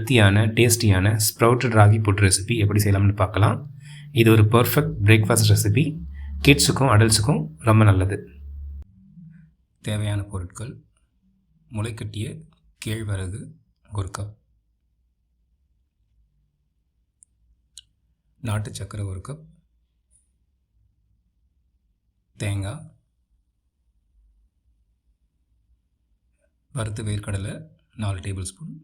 ஹெல்த்தியான டேஸ்டியான sprouted ragi put recipe எப்படி செய்யலாம்னு பார்க்கலாம். இது ஒரு பர்ஃபெக்ட் பிரேக்ஃபாஸ்ட் ரெசிபி. கிட்ஸுக்கும் அடல்ட்ஸுக்கும் ரொம்ப நல்லது. தேவையான பொருட்கள்: முளைக்கட்டிய கேழ்வரகு 1 கப், நாட்டு சர்க்கரை 1 கப், தேங்காய், வறுத்த வேர்க்கடலை 4 டேபிள் ஸ்பூன்,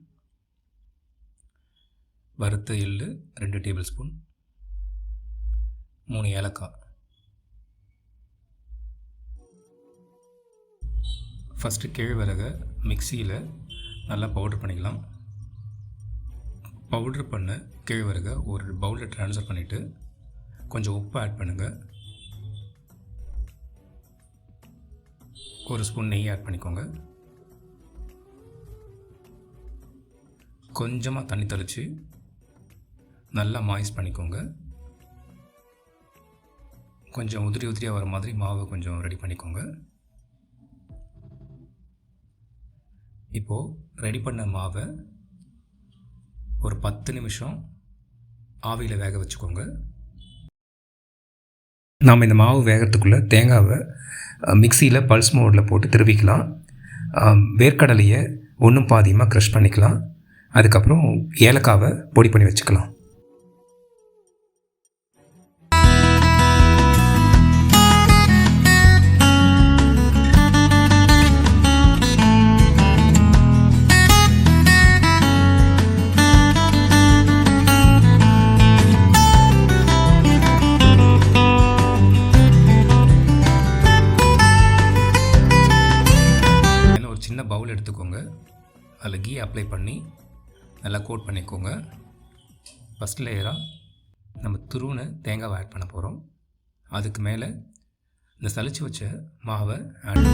வறுத்த எள்ளு 2 டேபிள் ஸ்பூன், 3 ஏலக்காய். ஃபஸ்ட்டு கேழ்வரகை மிக்சியில் நல்லா பவுட்ரு பண்ணிக்கலாம். பவுட்ரு பண்ண கேழ்வரகை ஒரு பவுலில் ட்ரான்ஸ்ஃபர் பண்ணிவிட்டு கொஞ்சம் உப்பு ஆட் பண்ணுங்கள். 1 ஸ்பூன் நெய் ஆட் பண்ணிக்கோங்க. கொஞ்சமாக தண்ணி தெளித்து நல்லா மாய்ஸ் பண்ணிக்கோங்க. கொஞ்சம் உதிரியாக வர மாதிரி மாவை கொஞ்சம் ரெடி பண்ணிக்கோங்க. இப்போது ரெடி பண்ண மாவை ஒரு 10 நிமிஷம் ஆவியில் வேக வச்சுக்கோங்க. நாம் இந்த மாவு வேகிறதுக்குள்ளே தேங்காவை மிக்சியில் பல்ஸ் மோடில் போட்டு திருவிக்கலாம். வேர்க்கடலையை ஒன்றும் பாதியமாக க்ரஷ் பண்ணிக்கலாம். அதுக்கப்புறம் ஏலக்காவை பொடி பண்ணி வச்சுக்கலாம். ஒரு சின்ன பவுல் எடுத்துக்கோங்க. அதில் கீ அப்ளை பண்ணி நல்லா கோட் பண்ணிக்கோங்க. ஃபஸ்ட் லேயராக நம்ம துருவின தேங்காவை ஆட் பண்ண போகிறோம். அதுக்கு மேலே இந்த சலிச்சு வச்ச மாவை ஆட்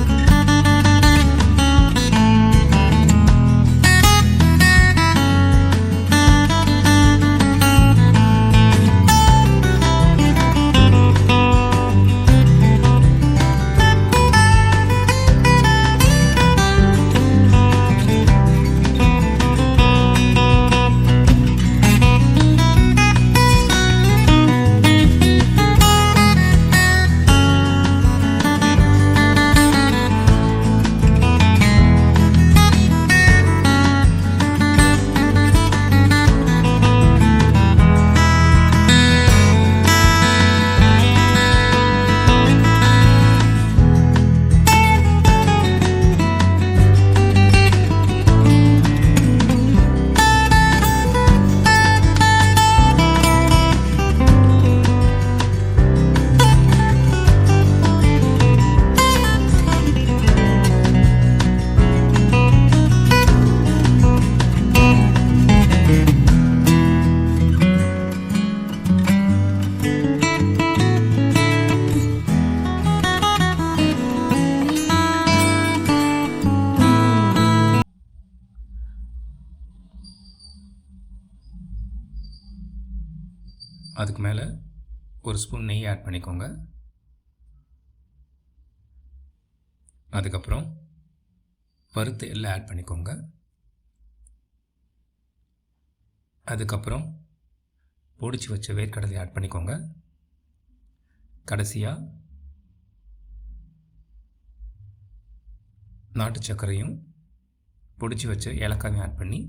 அதுக்கு மேலே 1 ஸ்பூன் நெய் ஆட் பண்ணிக்கோங்க. அதுக்கப்புறம் வறுத்த எள்ளை ஆட் பண்ணிக்கோங்க. அதுக்கப்புறம் பொடிச்சு வச்ச வேர்க்கடலை ஆட் பண்ணிக்கோங்க. கடைசியாக நாட்டு சர்க்கரையும் பொடிச்சு வச்ச ஏலக்காயும் ஆட் பண்ணி